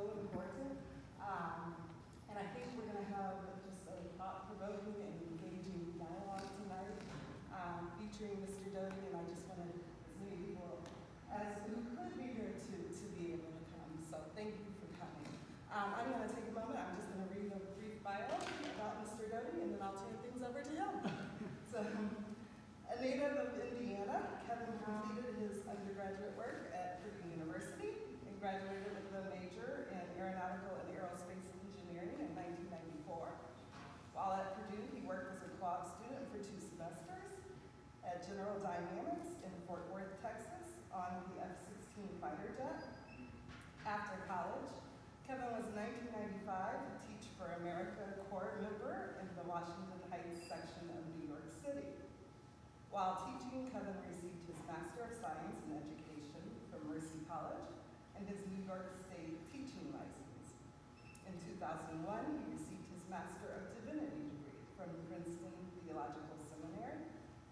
so important. And I think we're going to have just a thought-provoking and engaging dialogue tonight featuring Mr. Doty, and I just wanted as many people as who could be here to be able to come. So thank you for coming. I'm going to take a moment. I'm just going to read a brief bio about Mr. Doty, and then I'll turn things over to him. So, a native of Indiana, Kevin completed his undergraduate work at Purdue University and graduated with a major in aeronautical and aerospace engineering in 1994. While at Purdue, he worked as a quad student for 2 semesters at General Dynamics in Fort Worth, Texas, on the F-16 fighter jet. After college, Kevin was in 1995 a Teach for America Corps member in the Washington Heights section of New York City. While teaching, Kevin received his Master of Science in Education from Mercy College and his New York State teaching license. In 2001, he received his Master of Divinity degree from Princeton Theological Seminary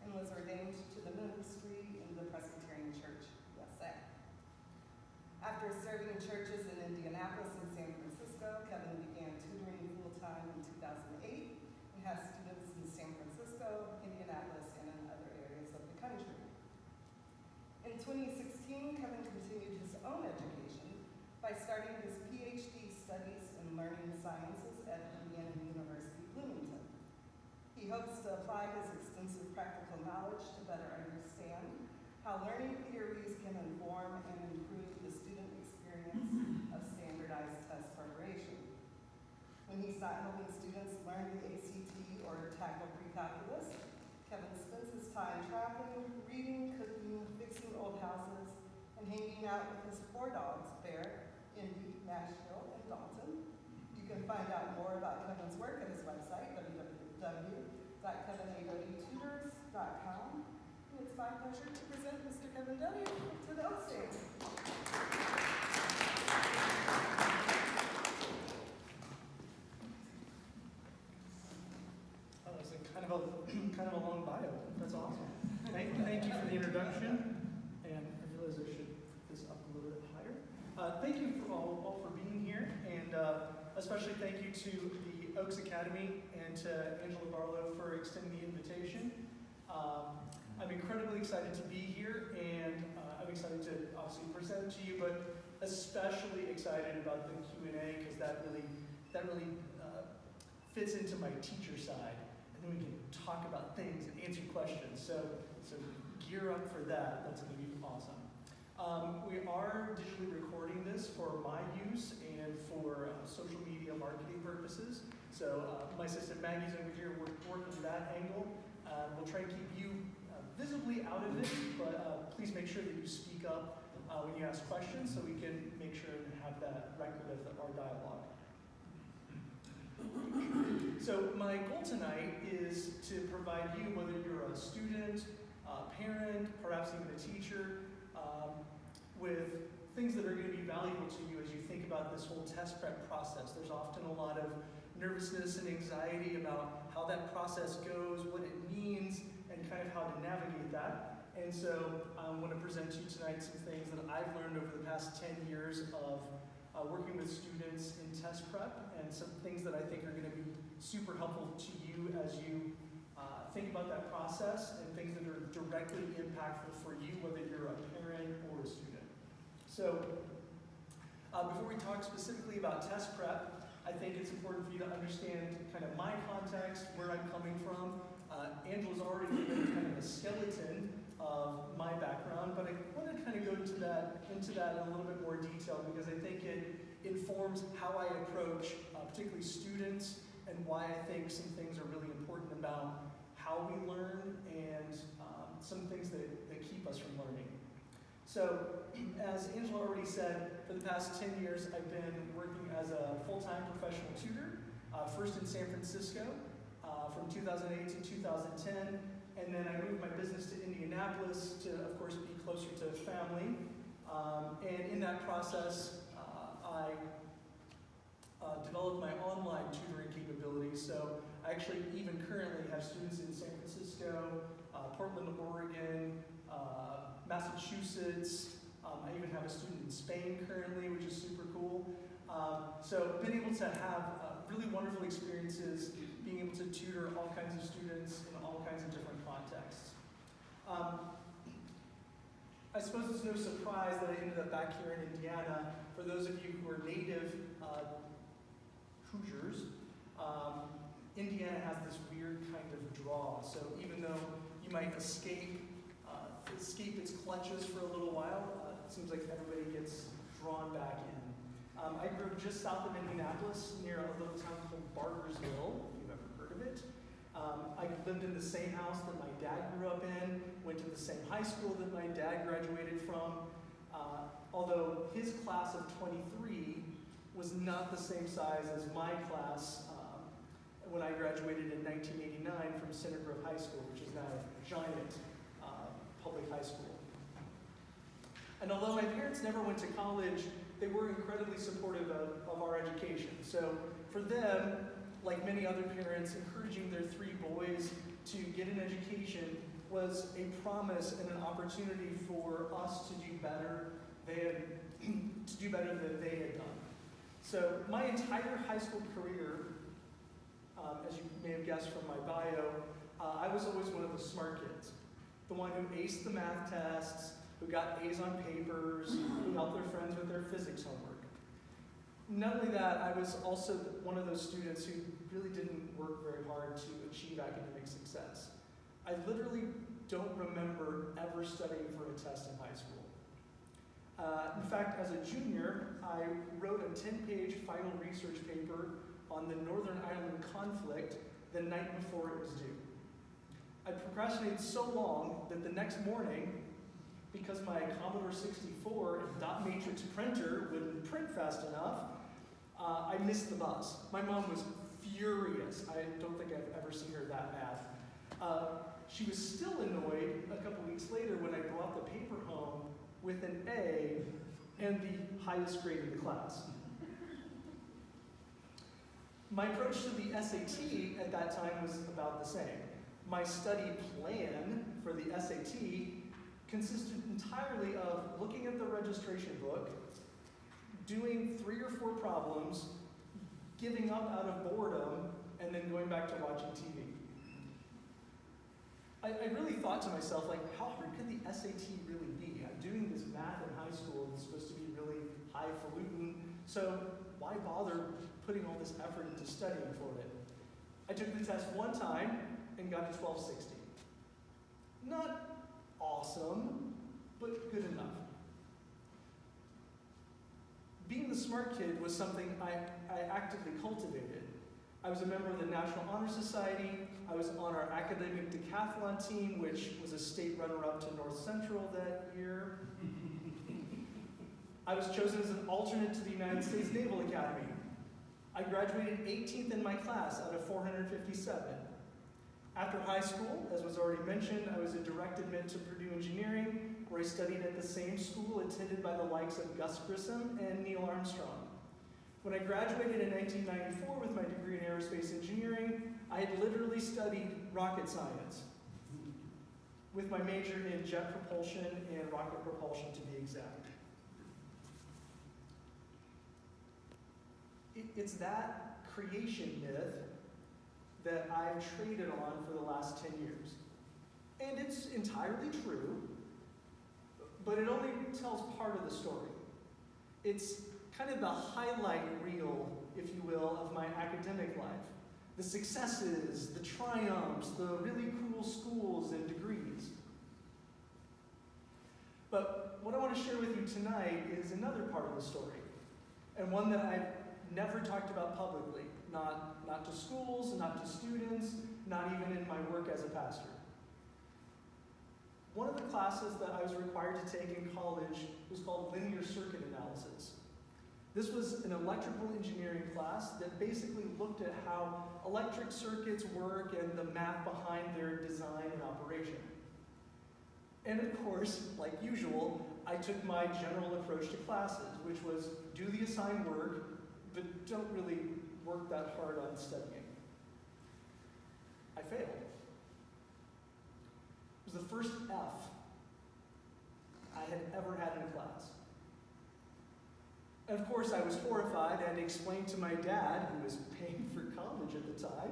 and was ordained to the ministry in the Presbyterian Church, USA. After serving in churches in Indianapolis and San Francisco, Kevin began tutoring full-time in 2008 and has students in San Francisco, Indianapolis, and in other areas of the country. In 2016, Kevin continued his own education by starting his PhD studies in learning sciences at Indiana University, Bloomington. He hopes to apply his extensive practical knowledge to better understand how learning theories can inform and improve the student experience of standardized test preparation. When he's not helping students learn the ACT or tackle pre-calculus, Kevin spends his time traveling, reading, cooking, fixing old houses, and hanging out with his 4 dogs, Bear, Indy, Nashville, and Dalton. You can find out more about Kevin's work at his website, www.kevinadotutors.com. And it's my pleasure to present Mr. Kevin Doty to the Oak stage. Oh, that's kind of a long bio. That's awesome. Thank you for the introduction. And I realize I should put this up a little bit higher. Thank you for all for being here, and especially thank you to the Oaks Academy and to Angela Barlow for extending the invitation. I'm incredibly excited to be here, and I'm excited to obviously present to you, but especially excited about the Q&A because that really fits into my teacher side, and then we can talk about things and answer questions. So gear up for that. That's going to be awesome. We are digitally recording this for my use and for social media marketing purposes. So my assistant Maggie's over here working that angle. We'll try and keep you visibly out of it, but please make sure that you speak up when you ask questions so we can make sure and have that record of our dialogue. So my goal tonight is to provide you, whether you're a student, a parent, perhaps even a teacher, with things that are going to be valuable to you as you think about this whole test prep process. There's often a lot of nervousness and anxiety about how that process goes, what it means, and kind of how to navigate that. And so I want to present to you tonight some things that I've learned over the past 10 years of working with students in test prep, and some things that I think are going to be super helpful to you as you think about that process, and things that are directly impactful for you, whether you're a parent or a student. So before we talk specifically about test prep, I think it's important for you to understand kind of my context, where I'm coming from. Angela's already given kind of a skeleton of my background, but I want to kind of go into that in a little bit more detail because I think it informs how I approach particularly students and why I think some things are really important about how we learn and some things that keep us from learning. So, as Angela already said, for the past 10 years, I've been working as a full-time professional tutor, first in San Francisco from 2008 to 2010, and then I moved my business to Indianapolis to, of course, be closer to family. And in that process, I developed my online tutoring capabilities. So I actually even currently have students in San Francisco, Portland, Oregon, Massachusetts. I even have a student in Spain currently, which is super cool. So been able to have really wonderful experiences, being able to tutor all kinds of students in all kinds of different contexts. I suppose it's no surprise that I ended up back here in Indiana. For those of you who are native Hoosiers, Indiana has this weird kind of draw. So even though you might escape its clutches for a little while, it seems like everybody gets drawn back in. I grew up just south of Indianapolis, near a little town called Bargersville, if you've ever heard of it. I lived in the same house that my dad grew up in, went to the same high school that my dad graduated from, although his class of 23 was not the same size as my class when I graduated in 1989 from Center Grove High School, which is now a giant public high school. And although my parents never went to college, they were incredibly supportive of our education. So for them, like many other parents, encouraging their 3 boys to get an education was a promise and an opportunity for us to do better than they had done. So my entire high school career, as you may have guessed from my bio, I was always one of the smart kids. The one who aced the math tests, who got A's on papers, who helped their friends with their physics homework. Not only that, I was also one of those students who really didn't work very hard to achieve academic success. I literally don't remember ever studying for a test in high school. In fact, as a junior, I wrote a 10-page final research paper on the Northern Ireland conflict the night before it was due. I procrastinated so long that the next morning, because my Commodore 64 and dot matrix printer wouldn't print fast enough, I missed the bus. My mom was furious. I don't think I've ever seen her that mad. She was still annoyed a couple weeks later when I brought the paper home with an A and the highest grade in the class. My approach to the SAT at that time was about the same. My study plan for the SAT consisted entirely of looking at the registration book, doing 3 or 4 problems, giving up out of boredom, and then going back to watching TV. I really thought to myself, like, how hard could the SAT really be? I'm doing this math in high school that's supposed to be really highfalutin, so why bother putting all this effort into studying for it? I took the test one time and got a 1260. Not awesome, but good enough. Being the smart kid was something I actively cultivated. I was a member of the National Honor Society. I was on our academic decathlon team, which was a state runner-up to North Central that year. I was chosen as an alternate to the United States Naval Academy. I graduated 18th in my class out of 457. After high school, as was already mentioned, I was a direct admit to Purdue Engineering, where I studied at the same school attended by the likes of Gus Grissom and Neil Armstrong. When I graduated in 1994 with my degree in aerospace engineering, I had literally studied rocket science, with my major in jet propulsion and rocket propulsion to be exact. It's that creation myth that I've traded on for the last 10 years. And it's entirely true, but it only tells part of the story. It's kind of the highlight reel, if you will, of my academic life. The successes, the triumphs, the really cool schools and degrees. But what I want to share with you tonight is another part of the story, and one that I've never talked about publicly, not to schools, not to students, not even in my work as a pastor. One of the classes that I was required to take in college was called linear circuit analysis. This was an electrical engineering class that basically looked at how electric circuits work and the math behind their design and operation. And of course, like usual, I took my general approach to classes, which was do the assigned work, but don't really work that hard on studying. I failed. It was the first F I had ever had in class. And of course, I was horrified and explained to my dad, who was paying for college at the time,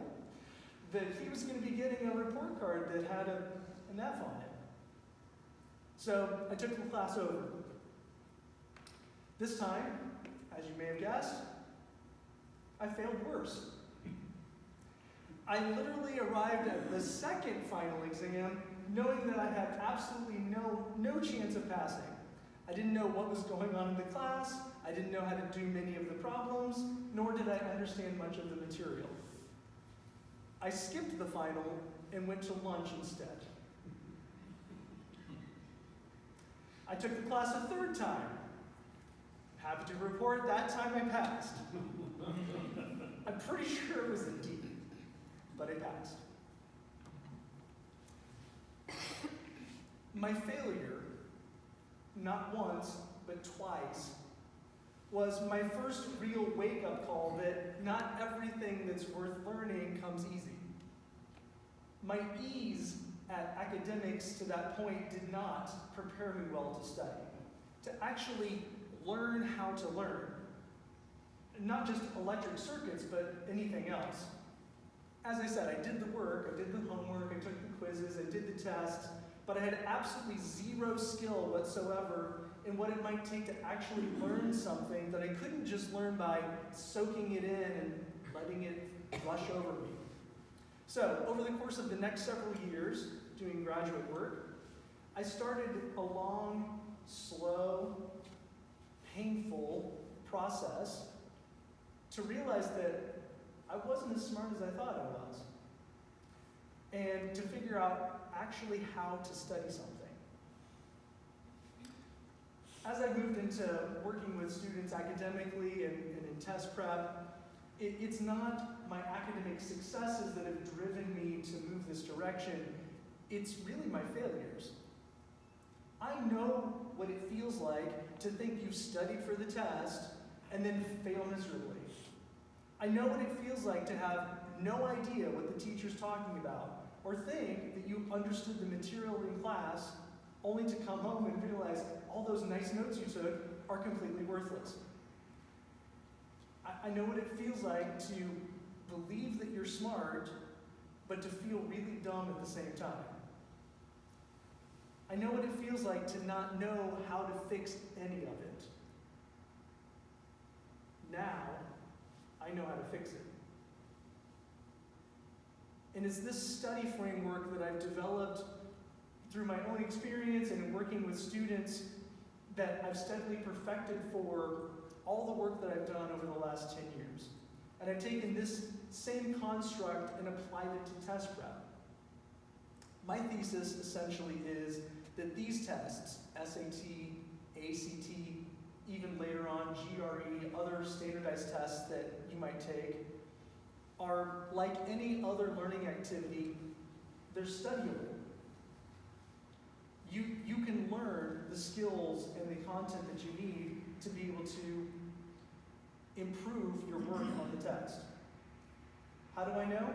that he was going to be getting a report card that had an F on it. So I took the class over. This time, as you may have guessed, I failed worse. I literally arrived at the second final exam knowing that I had absolutely no chance of passing. I didn't know what was going on in the class, I didn't know how to do many of the problems, nor did I understand much of the material. I skipped the final and went to lunch instead. I took the class a third time. Happy to report that time I passed. I'm pretty sure it was a D, but I passed. My failure, not once, but twice, was my first real wake-up call that not everything that's worth learning comes easy. My ease at academics to that point did not prepare me well to study, to actually learn how to learn. Not just electric circuits, but anything else. As I said, I did the work, I did the homework, I took the quizzes, I did the tests, but I had absolutely zero skill whatsoever in what it might take to actually learn something that I couldn't just learn by soaking it in and letting it rush over me. So, over the course of the next several years, doing graduate work, I started a long, slow, painful process to realize that I wasn't as smart as I thought I was, and to figure out actually how to study something. As I moved into working with students academically and in test prep, it's not my academic successes that have driven me to move this direction. It's really my failures. I know what it feels like to think you've studied for the test and then fail miserably. I know what it feels like to have no idea what the teacher's talking about, or think that you understood the material in class only to come home and realize all those nice notes you took are completely worthless. I know what it feels like to believe that you're smart, but to feel really dumb at the same time. I know what it feels like to not know how to fix any of it. Now, I know how to fix it. And it's this study framework that I've developed through my own experience and in working with students that I've steadily perfected for all the work that I've done over the last 10 years. And I've taken this same construct and applied it to test prep. My thesis essentially is that these tests, SAT, ACT, even later on GRE, other standardized tests that you might take, are like any other learning activity, they're studyable. You can learn the skills and the content that you need to be able to improve your work on the test. How do I know?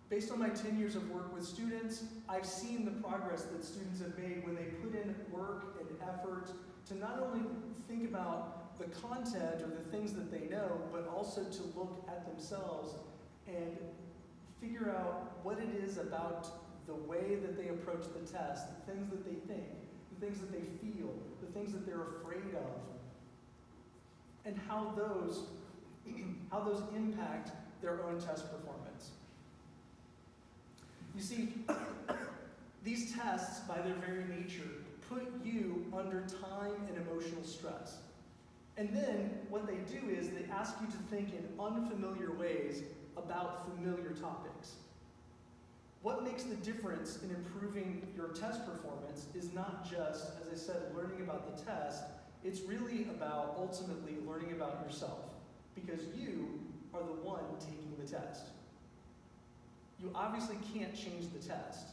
Based on my 10 years of work with students, I've seen the progress that students have made when they put in work and effort to not only think about the content or the things that they know, but also to look at themselves and figure out what it is about the way that they approach the test, the things that they think, the things that they feel, the things that they're afraid of, and how those impact their own test performance. You see, these tests, by their very nature, put you under time and emotional stress. And then what they do is they ask you to think in unfamiliar ways about familiar topics. What makes the difference in improving your test performance is not just, as I said, learning about the test. It's really about ultimately learning about yourself, because you are the one taking the test. You obviously can't change the test,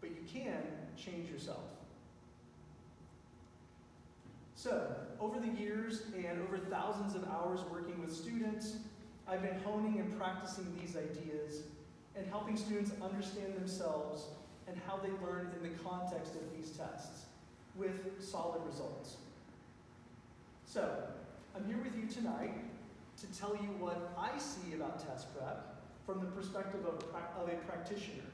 but you can change yourself. So, over the years and over thousands of hours working with students, I've been honing and practicing these ideas and helping students understand themselves and how they learn in the context of these tests. with solid results. So, I'm here with you tonight to tell you what I see about test prep from the perspective of a practitioner,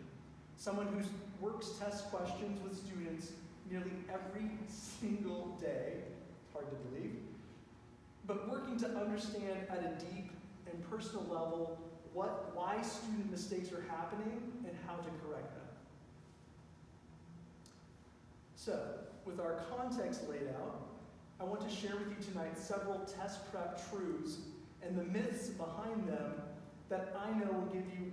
someone who works test questions with students nearly every single day, hard to believe, but working to understand at a deep and personal level why student mistakes are happening and how to correct them. So, with our context laid out, I want to share with you tonight several test prep truths and the myths behind them that I know will give you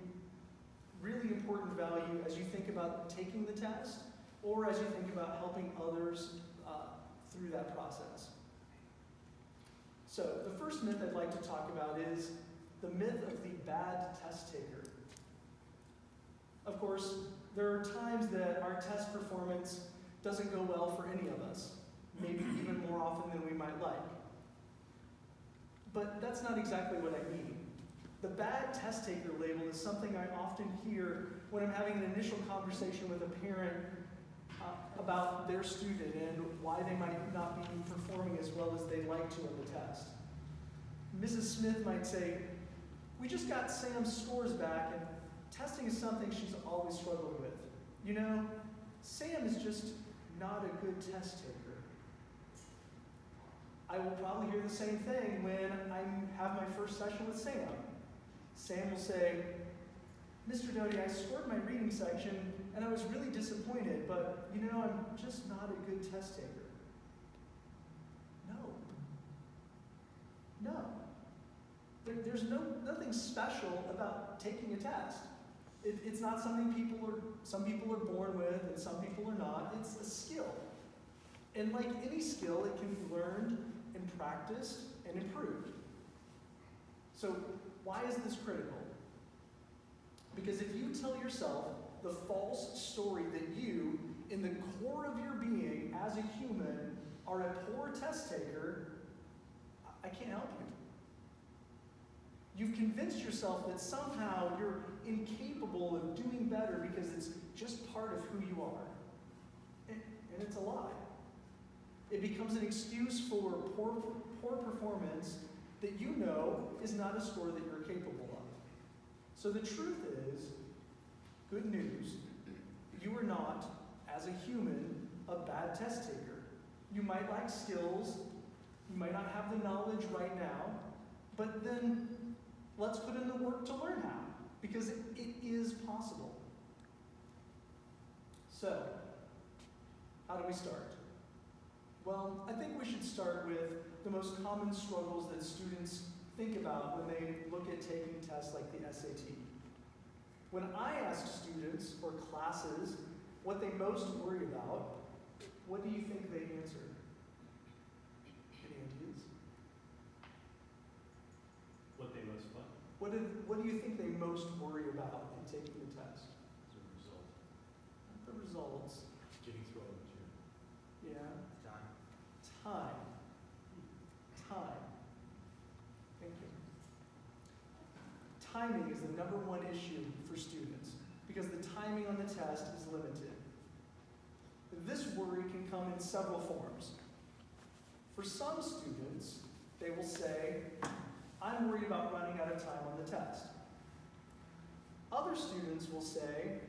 really important value as you think about taking the test or as you think about helping others through that process. So, the first myth I'd like to talk about is the myth of the bad test taker. Of course, there are times that our test performance doesn't go well for any of us, maybe even more often than we might like. But that's not exactly what I mean. The bad test taker label is something I often hear when I'm having an initial conversation with a parent about their student and why they might not be performing as well as they'd like to on the test. Mrs. Smith might say, "We just got Sam's scores back, and testing is something she's always struggled with. You know, Sam is just not a good test taker." I will probably hear the same thing when I have my first session with Sam. Sam will say, "Mr. Doty, I scored my reading section and I was really disappointed, but you know, I'm just not a good test taker." No. There's nothing special about taking a test. It's not something some people are born with and some people are not. It's a skill. And like any skill, it can be learned and practiced and improved. So why is this critical? Because if you tell yourself the false story that you, in the core of your being as a human, are a poor test taker, I can't help you. You've convinced yourself that somehow you're incapable of doing better because it's just part of who you are. And it's a lie. It becomes an excuse for poor performance that you know is not a score that you're capable of. So the truth is, good news, you are not, as a human, a bad test taker. You might lack skills, you might not have the knowledge right now, but then let's put in the work to learn how, because it is possible. So, how do we start? Well, I think we should start with the most common struggles that students think about when they look at taking tests like the SAT. When I ask students or classes what they most worry about, what do you think they answer? Any ideas? What they most fun? What do you think they most worry about in taking the test? The result. Not the results. Getting through all the material. Yeah. Time. Time. Thank you. Timing is the number one issue for students because the timing on the test is limited. This worry can come in several forms. For some students, they will say, "I'm worried about running out of time on the test." Other students will say,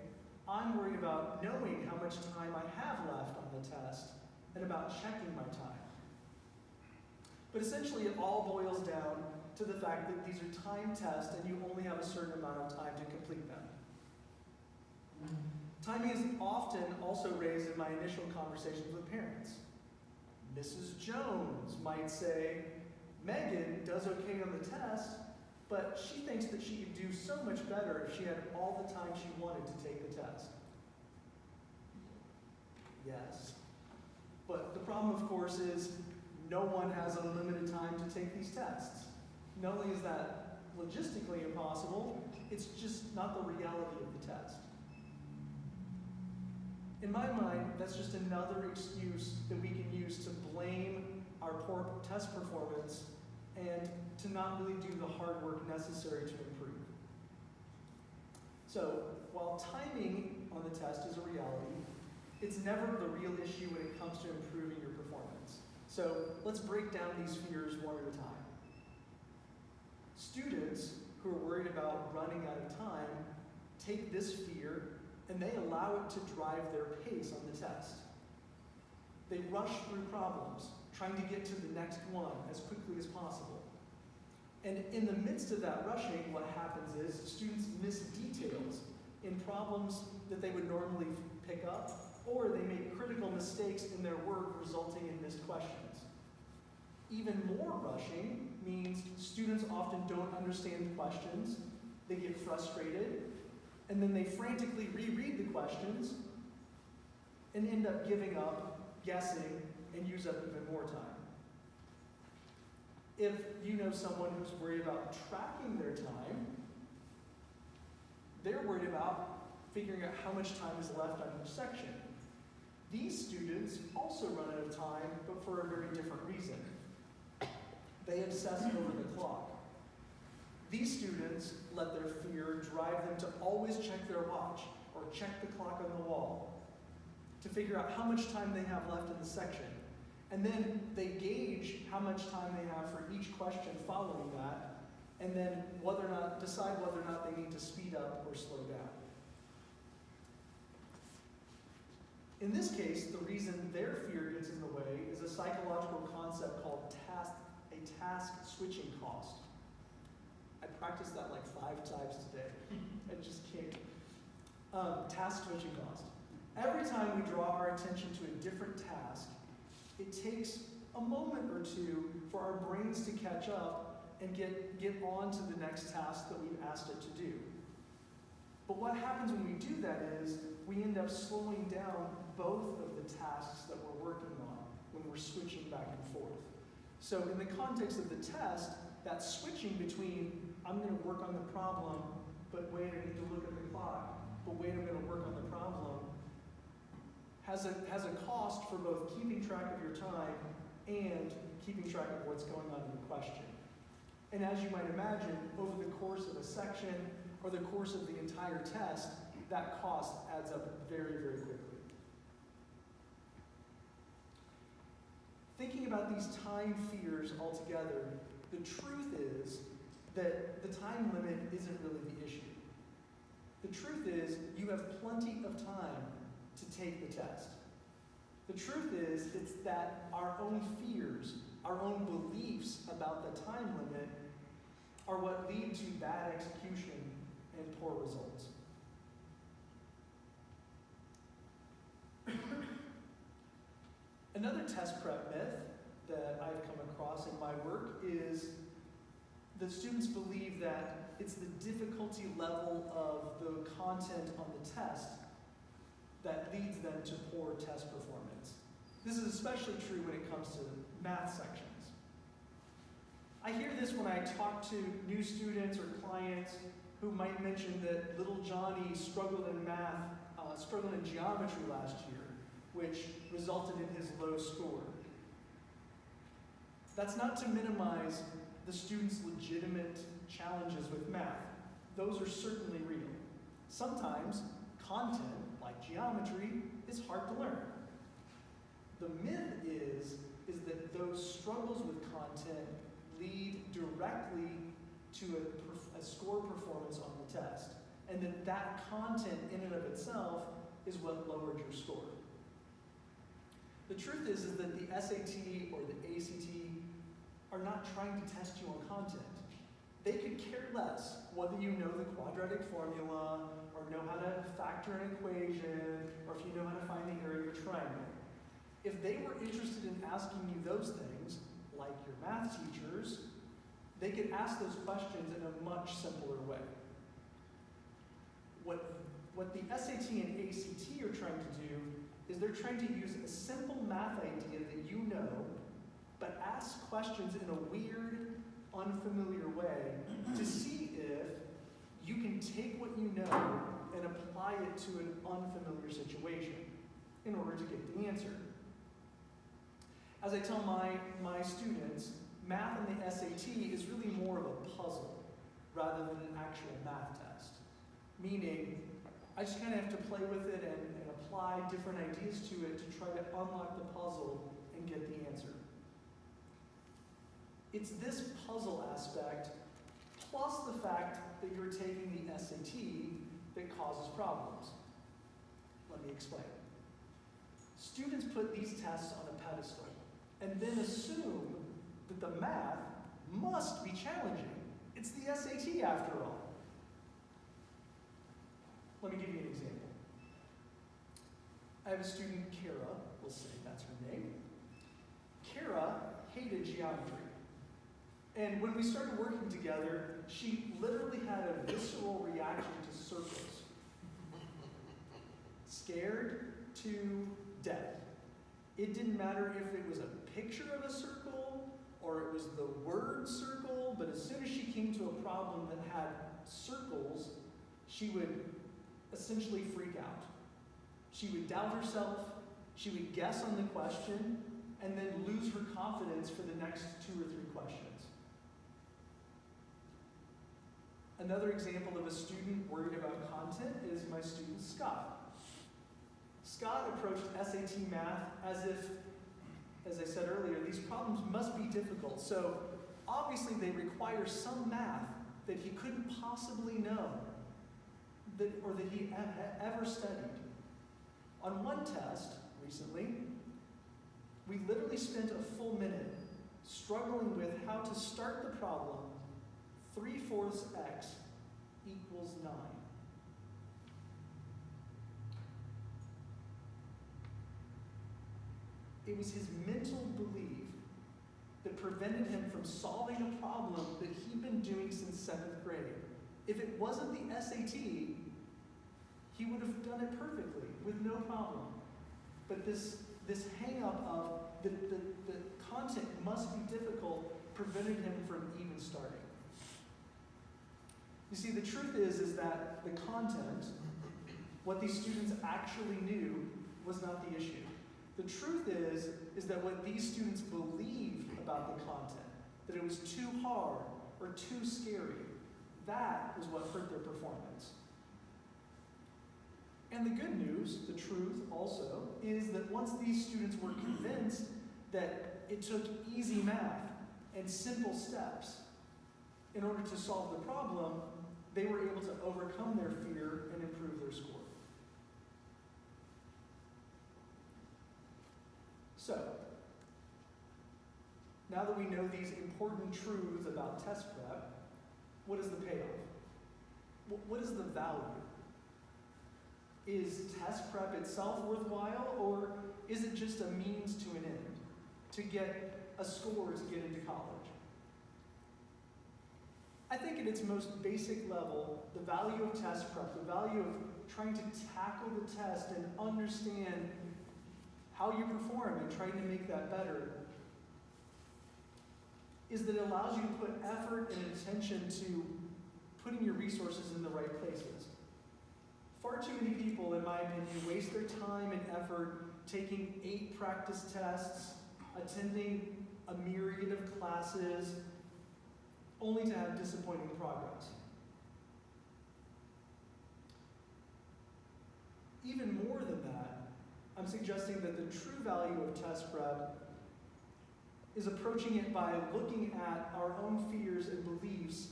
"I'm worried about knowing how much time I have left on the test and about checking my time." But essentially, it all boils down to the fact that these are timed tests and you only have a certain amount of time to complete them. Timing is often also raised in my initial conversations with parents. Mrs. Jones might say, "Megan does okay on the test, but she thinks that she could do so much better if she had all the time she wanted to take the test." Yes. But the problem, of course, is no one has unlimited time to take these tests. Not only is that logistically impossible, it's just not the reality of the test. In my mind, that's just another excuse that we can use to blame our poor test performance and to not really do the hard work necessary to improve. So, while timing on the test is a reality, It's never the real issue when it comes to improving your performance. So let's break down these fears one at a time. Students who are worried about running out of time take this fear and they allow it to drive their pace on the test. They rush through problems, trying to get to the next one as quickly as possible. And in the midst of that rushing, what happens is students miss details in problems that they would normally pick up, or they make critical mistakes in their work resulting in missed questions. Even more rushing means students often don't understand the questions, they get frustrated, and then they frantically reread the questions and end up giving up, guessing, and use up even more time. If you know someone who's worried about tracking their time, they're worried about figuring out how much time is left on each section. These students also run out of time, but for a very different reason. They obsess over the clock. These students let their fear drive them to always check their watch or check the clock on the wall to figure out how much time they have left in the section. And then they gauge how much time they have for each question following that, and then decide whether or not they need to speed up or slow down. In this case, the reason their fear gets in the way is a psychological concept called task switching cost. I practiced that like 5 times today. I just can't. Task switching cost. Every time we draw our attention to a different task, it takes a moment or two for our brains to catch up and get on to the next task that we've asked it to do. But what happens when we do that is we end up slowing down both of the tasks that we're working on when we're switching back and forth. So in the context of the test, that switching between, I'm going to work on the problem, but wait, I need to look at the clock, but wait, I'm going to work on the problem, has a cost for both keeping track of your time and keeping track of what's going on in the question. And as you might imagine, over the course of a section or the course of the entire test, that cost adds up very, very quickly. Thinking about these time fears altogether, the truth is that the time limit isn't really the issue. The truth is you have plenty of time to take the test. The truth is it's that our own fears, our own beliefs about the time limit are what lead to bad execution and poor results. Another test prep myth that I've come across in my work is that students believe that it's the difficulty level of the content on the test that leads them to poor test performance. This is especially true when it comes to math sections. I hear this when I talk to new students or clients who might mention that little Johnny struggled in math, struggled in geometry last year, which resulted in his low score. That's not to minimize the student's legitimate challenges with math. Those are certainly real. Sometimes content, like geometry, is hard to learn. The myth is that those struggles with content lead directly to a score performance on the test, and that content in and of itself is what lowered your score. The truth is that the SAT or the ACT are not trying to test you on content. They could care less whether you know the quadratic formula, or know how to factor an equation, or if you know how to find the area of a triangle. If they were interested in asking you those things, like your math teachers, they could ask those questions in a much simpler way. What the SAT and ACT are trying to do is they're trying to use a simple math idea that you know, but ask questions in a weird, unfamiliar way to see if you can take what you know and apply it to an unfamiliar situation in order to get the answer. As I tell my students, math and the SAT is really more of a puzzle rather than an actual math test. Meaning, I just kind of have to play with it and apply different ideas to it to try to unlock the puzzle and get the answer. It's this puzzle aspect, plus the fact that you're taking the SAT, that causes problems. Let me explain. Students put these tests on a pedestal and then assume that the math must be challenging. It's the SAT after all. Let me give you an example. I have a student, Kara, we'll say that's her name. Kara hated geometry. And when we started working together, she literally had a visceral reaction to circles. Scared to death. It didn't matter if it was a picture of a circle or it was the word circle, but as soon as she came to a problem that had circles, she would essentially freak out. She would doubt herself, she would guess on the question, and then lose her confidence for the next 2 or 3 questions. Another example of a student worried about content is my student Scott. Scott approached SAT math as if, as I said earlier, these problems must be difficult. So obviously they require some math that he couldn't possibly know or that he ever studied. On one test recently, we literally spent a full minute struggling with how to start the problem 3/4 x equals 9. It was his mental belief that prevented him from solving a problem that he'd been doing since 7th grade. If it wasn't the SAT, he would have done it perfectly with no problem. But this hang-up of the content must be difficult prevented him from even starting. You see, the truth is that the content, what these students actually knew, was not the issue. The truth is that what these students believed about the content, that it was too hard or too scary, that was what hurt their performance. And the good news, the truth also, is that once these students were convinced that it took easy math and simple steps in order to solve the problem, they were able to overcome their fear and improve their score. So, now that we know these important truths about test prep, what is the payoff? What is the value? Is test prep itself worthwhile, or is it just a means to an end to get a score to get into college? I think at its most basic level, the value of test prep, the value of trying to tackle the test and understand how you perform and trying to make that better, is that it allows you to put effort and attention to putting your resources in the right places. Far too many people, in my opinion, waste their time and effort taking 8 practice tests, attending a myriad of classes, only to have disappointing progress. Even more than that, I'm suggesting that the true value of test prep is approaching it by looking at our own fears and beliefs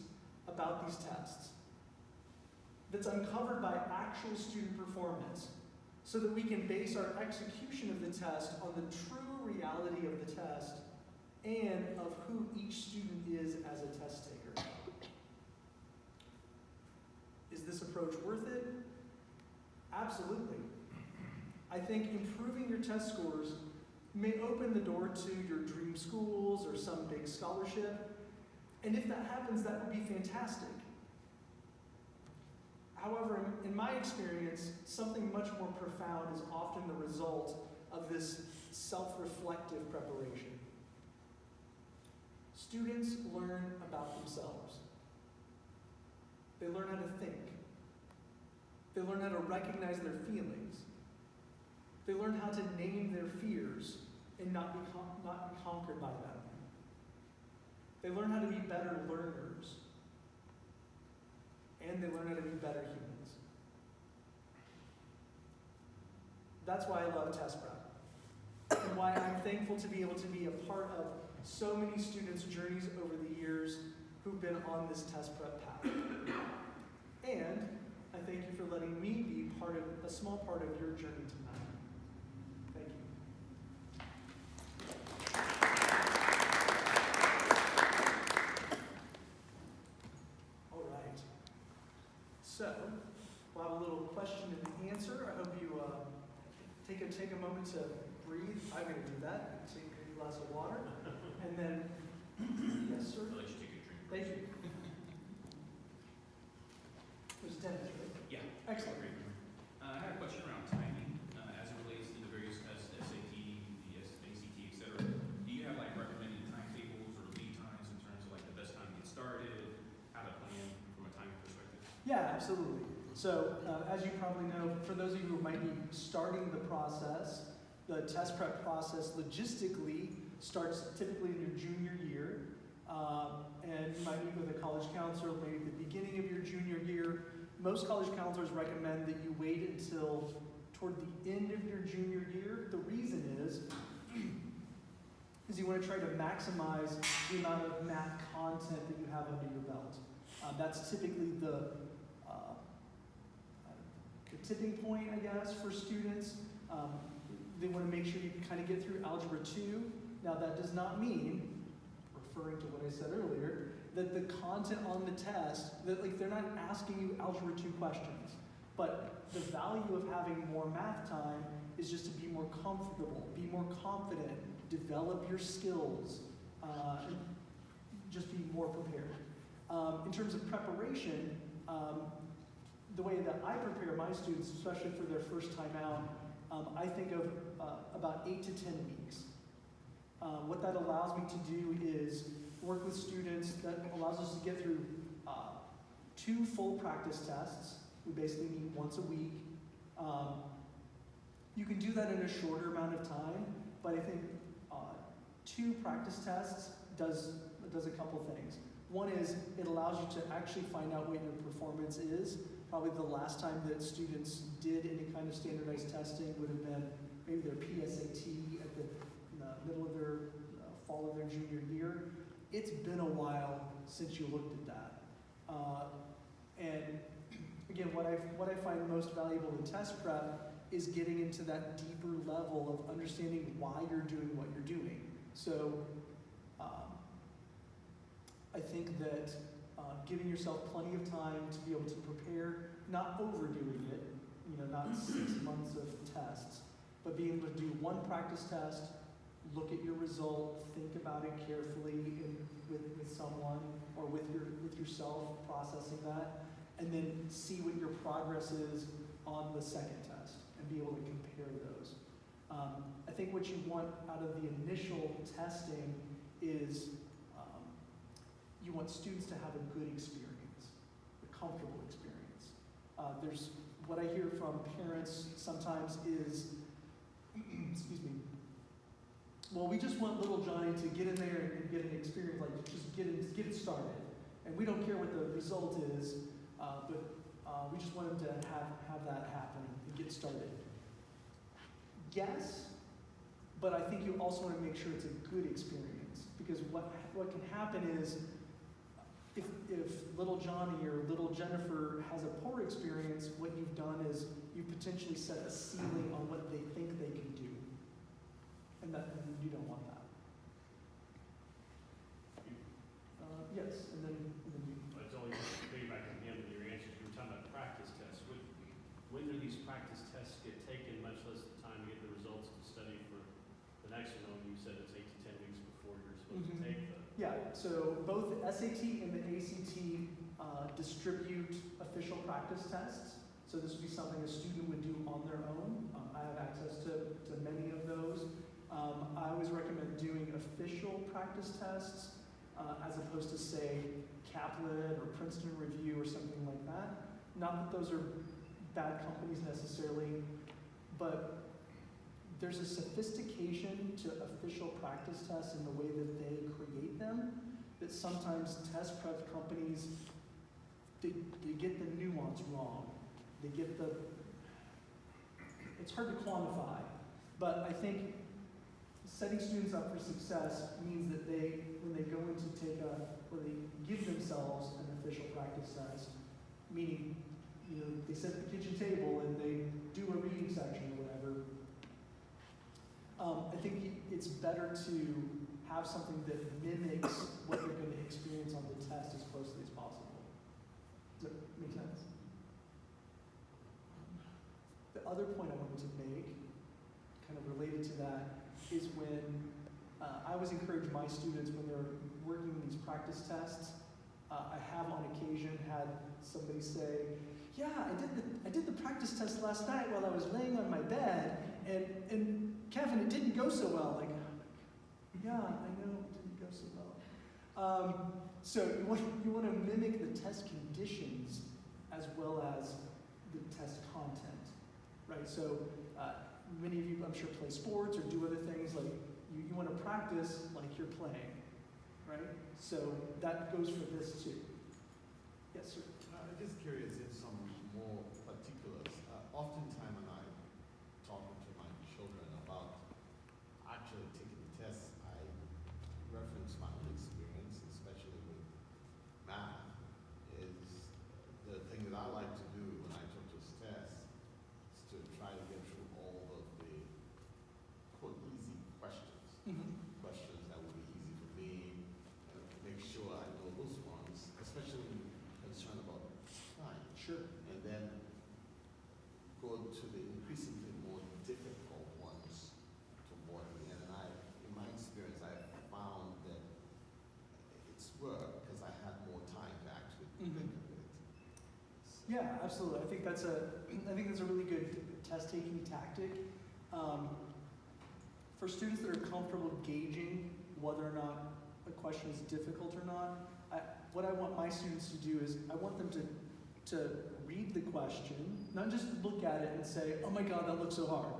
about these tests. That's uncovered by actual student performance, so that we can base our execution of the test on the true reality of the test and of who each student is as a test taker. Is this approach worth it? Absolutely. I think improving your test scores may open the door to your dream schools or some big scholarship, and if that happens, that would be fantastic. However, in my experience, something much more profound is often the result of this self-reflective preparation. Students learn about themselves. They learn how to think. They learn how to recognize their feelings. They learn how to name their fears and not be conquered by them. They learn how to be better learners. And they learn how to be better humans. That's why I love test prep. And why I'm thankful to be able to be a part of so many students' journeys over the years who've been on this test prep path. And I thank you for letting me be a small part of your journey tonight. Thank you. All right. So, we'll have a little question and answer. I hope you take a moment to breathe. I'm going to do that. Take a glass of water. And then, yes, sir? I'll let you take a drink. Thank you. There's Dennis, right? Yeah. Excellent. Great. I had a question around timing as it relates to the various tests, SAT, the ACT, et cetera. Do you have like recommended timetables or lead times in terms of like the best time to get started, how to plan from a timing perspective? Yeah, absolutely. So, as you probably know, for those of you who might be starting the process, the test prep process logistically starts typically in your junior year. And you might meet with a college counselor maybe at the beginning of your junior year. Most college counselors recommend that you wait until toward the end of your junior year. The reason is you want to try to maximize the amount of math content that you have under your belt. That's typically the tipping point, I guess, for students. They want to make sure you can kind of get through Algebra 2. Now, that does not mean, referring to what I said earlier, that the content on the test, that like they're not asking you Algebra 2 questions. But the value of having more math time is just to be more comfortable, be more confident, develop your skills, and just be more prepared. In terms of preparation, the way that I prepare my students, especially for their first time out, I think of about 8 to 10 weeks. What that allows me to do is work with students. That allows us to get through 2 full practice tests. We basically meet once a week. You can do that in a shorter amount of time, but I think 2 practice tests does a couple things. One is it allows you to actually find out what your performance is. Probably the last time that students did any kind of standardized testing would have been maybe their PSAT at the middle of their fall of their junior year. It's been a while since you looked at that. And again, what I find most valuable in test prep is getting into that deeper level of understanding why you're doing what you're doing. So I think that giving yourself plenty of time to be able to prepare, not overdoing it, not 6 months of tests, but being able to do 1 practice test, look at your result, think about it carefully with someone or with yourself processing that, and then see what your progress is on the second test and be able to compare those. I think what you want out of the initial testing is you want students to have a good experience, a comfortable experience. There's what I hear from parents sometimes is, excuse me, well, we just want little Johnny to get in there and get an experience, like just get it started. And we don't care what the result is, but we just want him to have that happen and get started. Yes, but I think you also want to make sure it's a good experience, because what can happen is if little Johnny or little Jennifer has a poor experience, what you've done is you potentially set a ceiling on what they think they can do. And you don't want that. Yes, and then you. It's only piggyback on the end of your answers. You were talking about practice tests. When do these practice tests get taken, much less the time to get the results to study for the next one? You said it's 8 to 10 weeks before you're supposed to take the. Yeah, so both the SAT and the ACT distribute official practice tests. So this would be something a student would do on their own. I have access to many of those. I always recommend doing official practice tests as opposed to, say, Kaplan or Princeton Review or something like that. Not that those are bad companies necessarily, but there's a sophistication to official practice tests in the way that they create them that sometimes test prep companies, they get the nuance wrong. They get it's hard to quantify, but I think setting students up for success means that when they go into when they give themselves an official practice test, meaning, they sit at the kitchen table and they do a reading section or whatever, I think it's better to have something that mimics what they're going to experience on the test as closely as possible. Does that make sense? The other point I wanted to make, kind of related to that, is when I always encourage my students when they're working these practice tests. I have on occasion had somebody say, "Yeah, I did the practice test last night while I was laying on my bed, and Kevin, it didn't go so well." Like, yeah, I know it didn't go so well. So you want to mimic the test conditions as well as the test content, right? So many of you, I'm sure, play sports or do other things. Like you want to practice like you're playing, right? So that goes for this too. Yes, sir. I'm just curious in some more particulars. Oftentimes when I'm talking to my children about actually taking the test, I reference my own experience, especially with math, is the thing that I like to do when I took this test is to try to get through all of the quote easy questions. Questions that would be easy for me, and make sure I know those ones, especially when you're concerned about time. Sure. And then go to the increasingly more difficult ones toward the end. And in my experience, I found that it's worked because I had more time to actually think of it. Yeah, absolutely. I think that's a really good test-taking tactic. For students that are comfortable gauging whether or not a question is difficult or not, what I want my students to do is I want them to read the question, not just look at it and say, "Oh my God, that looks so hard."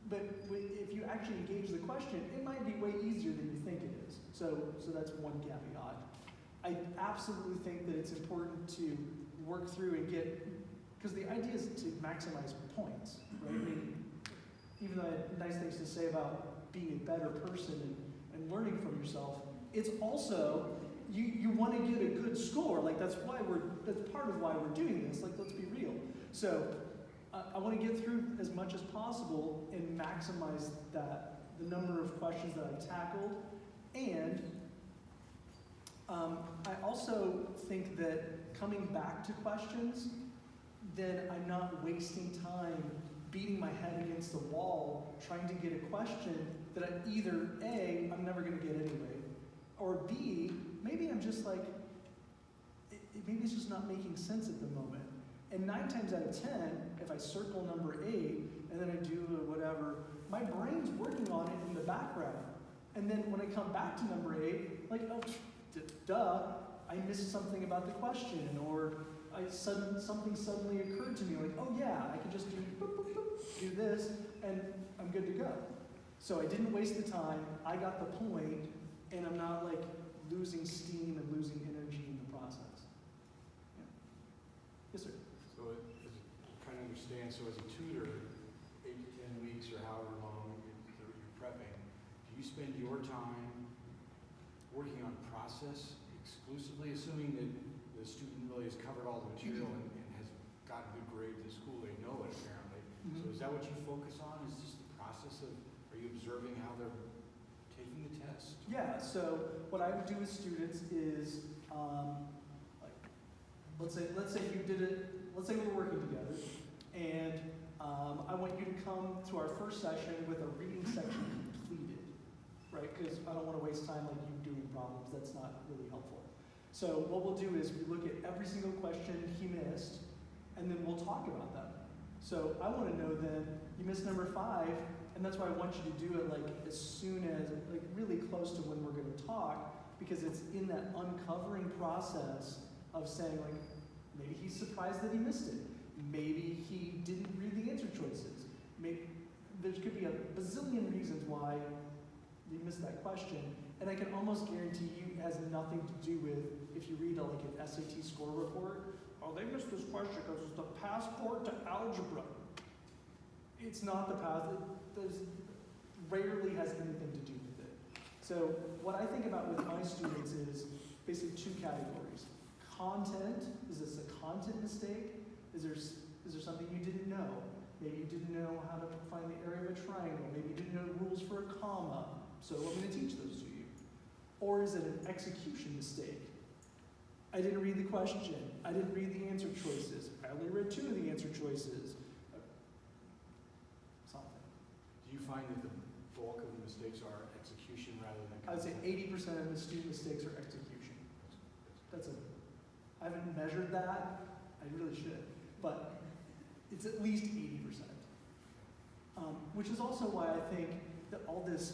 But if you actually engage the question, it might be way easier than you think it is. So that's one caveat. I absolutely think that it's important to work through and because the idea is to maximize points, right? I mean, even though I have nice things to say about being a better person and learning from yourself, it's also, you want to get a good score. Like that's part of why we're doing this. Like, let's be real. So I want to get through as much as possible and maximize the number of questions that I've tackled. And I also think that coming back to questions, then I'm not wasting time beating my head against the wall trying to get a question that either A, I'm never going to get anyway, or B, maybe I'm just like, maybe it's just not making sense at the moment. And 9 times out of 10, if I circle number 8 and then I do whatever, my brain's working on it in the background. And then when I come back to number 8, like, oh, duh, I missed something about the question, or something suddenly occurred to me, like, oh yeah, I could just do boop, boop, boop, do this, and I'm good to go. So I didn't waste the time, I got the point, and I'm not like losing steam and losing energy in the process. Yeah. Yes, sir. So I'm trying to understand, so as a tutor, 8 to 10 weeks or however long you're prepping, do you spend your time working on process exclusively, assuming that the student really has covered all the material and has gotten good grades in school, they know it apparently. So is that what you focus on? Is just the process of, are you observing how they're taking the test? Yeah, so what I would do with students is, like, let's say you did it, let's say we're working together, and I want you to come to our first session with a reading section completed, right? Because I don't want to waste time like you doing problems, that's not really helpful. So what we'll do is we look at every single question he missed, and then we'll talk about them. So I want to know then, you missed number 5, and that's why I want you to do it like as soon as, like really close to when we're going to talk, because it's in that uncovering process of saying like, maybe he's surprised that he missed it. Maybe he didn't read the answer choices. Maybe there could be a bazillion reasons why you missed that question. And I can almost guarantee you it has nothing to do with if you read like an SAT score report. Oh, they missed this question because it's the passport to algebra. it's not the path, there's rarely has anything to do with it. So what I think about with my students is basically two categories. Content, is this a content mistake? Is there something you didn't know? Maybe you didn't know how to find the area of a triangle. Maybe you didn't know rules for a comma. So I'm going to teach those to you. Or is it an execution mistake? I didn't read the question. I didn't read the answer choices. I only read 2 of the answer choices. Something. Do you find that the bulk of the mistakes are execution rather than I would say content? 80% of the student mistakes are execution. I haven't measured that. I really should. But it's at least 80%. Which is also why I think that all this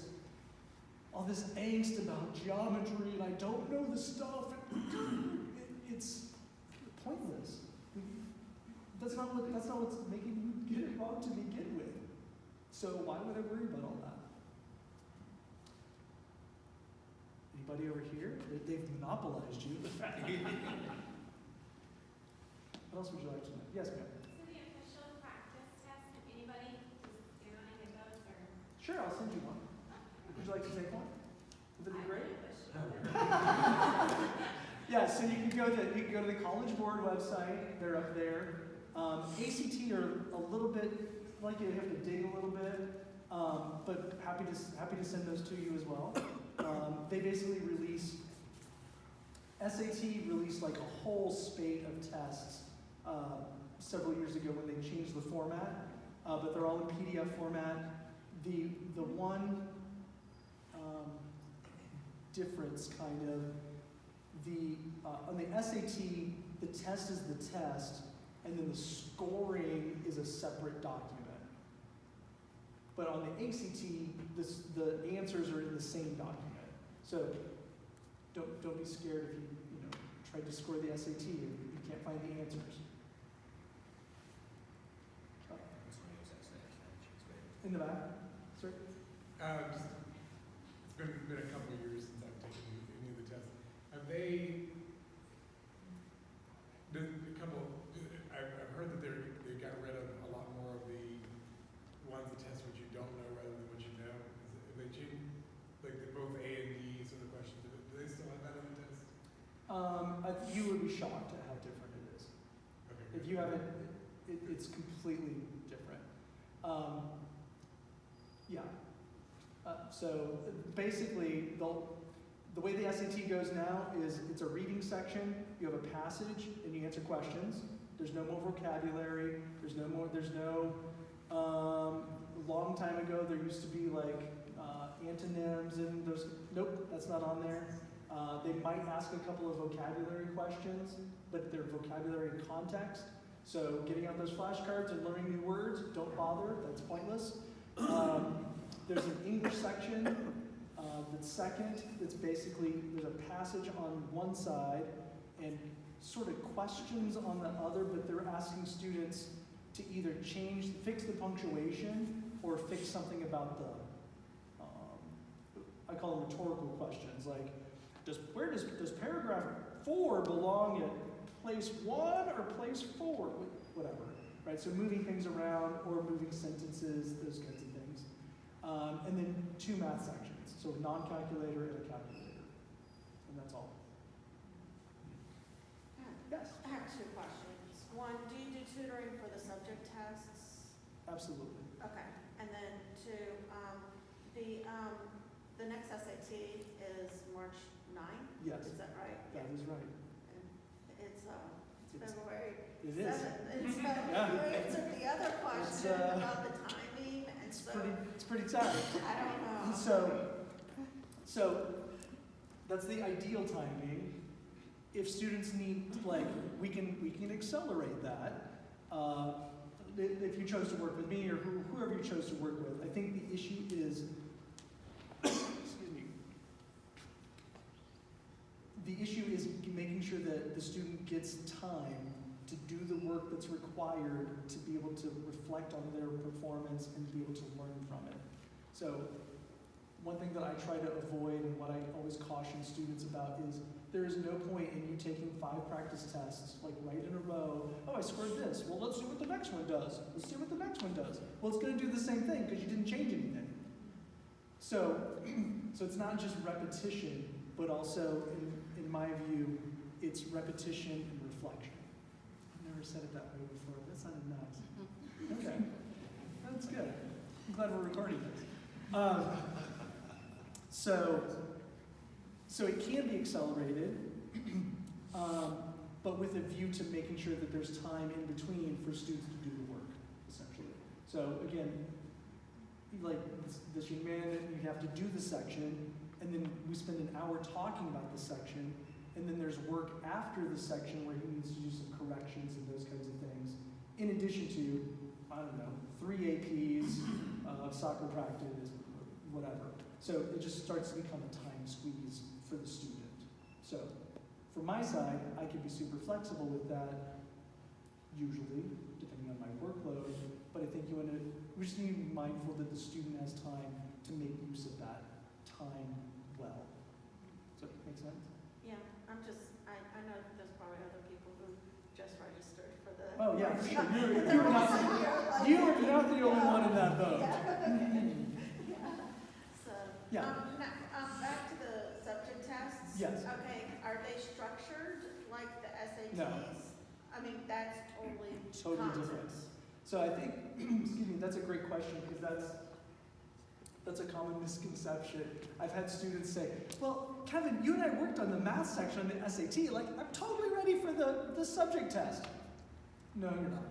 angst about geometry and I don't know the stuff, it's pointless. That's not what's making you get it wrong to begin with. So why would I worry about all that? Anybody over here? They've monopolized you. What else would you like to know? Yes, ma'am. So the official practice test, if anybody is doing any of those or? Sure, I'll send you one. Would you like to take one? Would that be great? Yeah, so you can go to the College Board website. They're up there. ACT are a little bit like you have to dig a little bit, but happy to send those to you as well. They basically SAT released like a whole spate of tests several years ago when they changed the format, but they're all in PDF format. The one difference kind of, on the SAT, the test is the test, and then the scoring is a separate document. But on the ACT, the answers are in the same document. So don't be scared if you try to score the SAT and you can't find the answers. In the back, sir? It's been a couple of years since I've taken any of the tests. Have they, I've heard that they got rid of a lot more of the ones that test what you don't know rather than what you know. Have they changed, like both A and D, so the questions, do they still have that on the test? You would be shocked at how different it is. Okay. If you haven't, it's completely different. Yeah. So basically, the way the SAT goes now is it's a reading section. You have a passage and you answer questions. There's no more vocabulary. There's no. Long time ago, there used to be like antonyms and those. Nope, that's not on there. They might ask a couple of vocabulary questions, but they're vocabulary in context. So getting out those flashcards and learning new words, don't bother. That's pointless. There's an English section that's second. That's basically, there's a passage on one side and sort of questions on the other, but they're asking students to either fix the punctuation or fix something about the, I call them rhetorical questions, like, where does paragraph 4 belong at place 1 or place 4? Whatever, right? So moving things around or moving sentences, those kinds of things. And then 2 math sections, so a non-calculator and a calculator. And that's all. Yes? I have 2 questions. One, do you do tutoring for the subject tests? Absolutely. Okay. And then 2, the next SAT is March 9th? Yes. Is that right? That is right. And it's It's- February It is. 7th. It's Yeah. February. So the other question about the timing, and so It's pretty tight. I don't know. So that's the ideal timing. If students need, like, we can accelerate that. If you chose to work with me or whoever you chose to work with, I think the issue is, excuse me, the issue is making sure that the student gets time to do the work that's required to be able to reflect on their performance and be able to learn from it. So one thing that I try to avoid and what I always caution students about is there is no point in you taking 5 practice tests, like right in a row. Oh, I scored this. Well, let's see what the next one does. Let's see what the next one does. Well, it's going to do the same thing because you didn't change anything. So, so it's not just repetition, but also, in my view, it's repetition and reflection. I've never said it that way before. That sounded nice. Okay, that's good. I'm glad we're recording this. So it can be accelerated, but with a view to making sure that there's time in between for students to do the work, essentially. So again, like this young man, you have to do the section, and then we spend an hour talking about the section, and then there's work after the section where he needs to do some corrections and those kinds of things, in addition to, I don't know, 3 APs, soccer practice, whatever. So it just starts to become a time squeeze for the student. So from my side, I can be super flexible with that, usually, depending on my workload, but I think we just need to be mindful that the student has time to make use of that time well. Does that make sense? Yeah, I know that there's probably other people who just registered for the. Oh, yeah, for sure. You are not the only one in that boat. So, Yeah. back to the subject tests. Yes. Okay, are they structured like the SATs? No. I mean, that's totally Totally different. concepts. So I think, excuse me, that's a great question because that's a common misconception. I've had students say, well, Kevin, you and I worked on the math section on the SAT. Like, I'm totally ready for the subject test. No, you're not.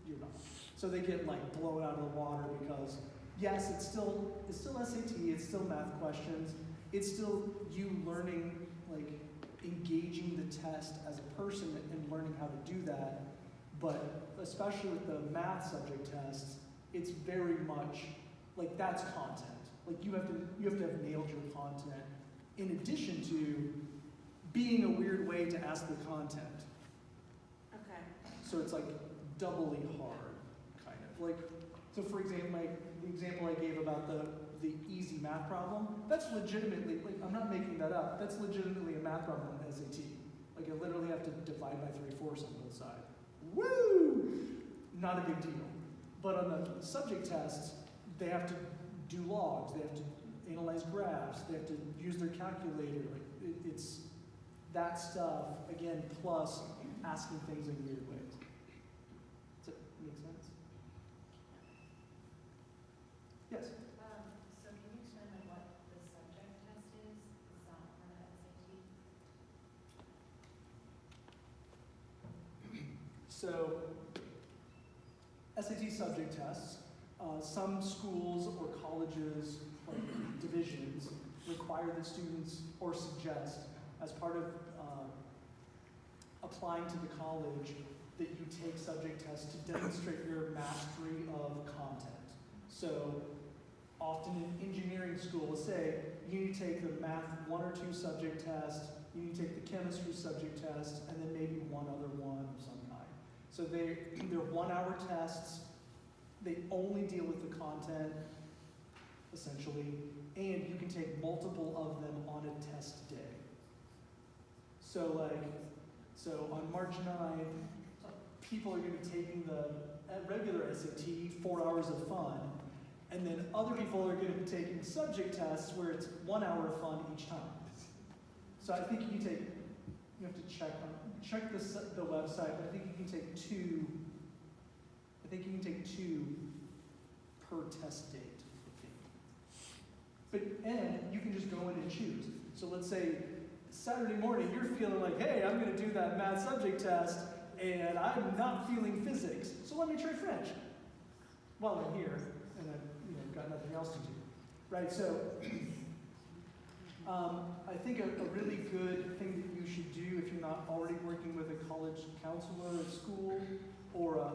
You're not. So they get like blown out of the water because, yes, it's still SAT, it's still math questions, it's still you learning, like engaging the test as a person and learning how to do that. But especially with the math subject tests, it's very much like that's content. Like you have to have nailed your content in addition to being a weird way to ask the content. Okay. So it's like doubly hard, kind of. Like, so for example, the example I gave about the easy math problem, that's legitimately, like I'm not making that up, that's legitimately a math problem on SAT. Like I literally have to divide by 3/4 on both sides. Woo! Not a big deal. But on the subject tests, they have to do logs, they have to analyze graphs, they have to use their calculator. Like it's that stuff, again, plus asking things in weird ways. Does that make sense? Yes? So can you explain what the subject test is? It's not part of SAT? So, SAT subject tests, some schools or colleges, like divisions, require that students, or suggest, as part of applying to the college, that you take subject tests to demonstrate your mastery of content. So, often in engineering school, let's say you need to take the math 1 or 2 subject test, you need to take the chemistry subject test, and then maybe one other one of some kind. So they're 1-hour tests, they only deal with the content, essentially, and you can take multiple of them on a test day. So on March 9th, people are going to be taking the regular SAT, 4 hours of fun, and then other people are going to be taking subject tests where it's 1 hour of fun each time. So I think you have to check the website, but I think you can take 2. I think you can take 2 per test date. And you can just go in and choose. So let's say Saturday morning you're feeling like, hey, I'm going to do that math subject test, and I'm not feeling physics, so let me try French. While I'm here, and I've got nothing else to do, right? So I think a really good thing that you should do if you're not already working with a college counselor at school or a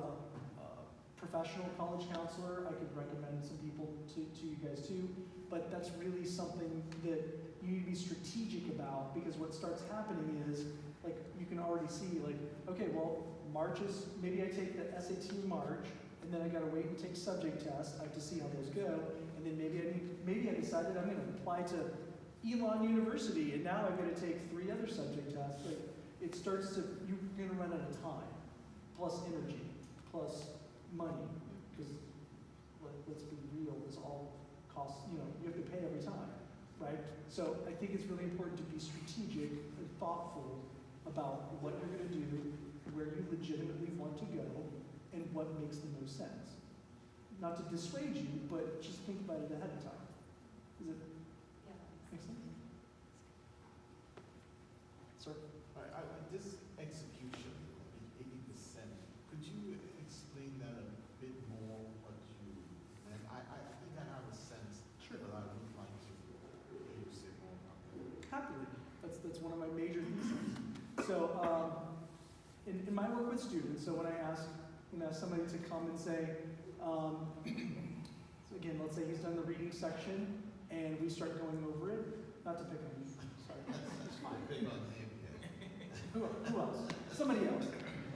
professional college counselor, I could recommend some people to you guys too, but that's really something that you need to be strategic about, because what starts happening is, like, you can already see, like, okay, well, March is, maybe I take the SAT in March, and then I gotta wait and take subject tests, I have to see how those go, and then maybe I decided I'm gonna apply to Elon University, and now I've got to take 3 other subject tests. Like, it starts to, you're going to run out of time, plus energy, plus money, because let's be real, this all costs, you have to pay every time, right? So I think it's really important to be strategic and thoughtful about what you're going to do, where you legitimately want to go, and what makes the most sense. Not to dissuade you, but just think about it ahead of time. Does it Yeah. make sense? Sir? This execution, the 80%, could you explain that a bit more, what you meant? I think I have a sense, Sure. but I would like to hear you say more about that. Happily. That's one of my major theses. So in my work with students, so when I ask somebody to come and say, so again, let's say he's done the reading section, and we start going over it. Not to pick on you, sorry. That's fine. Big on him, yeah. Who else? Somebody else.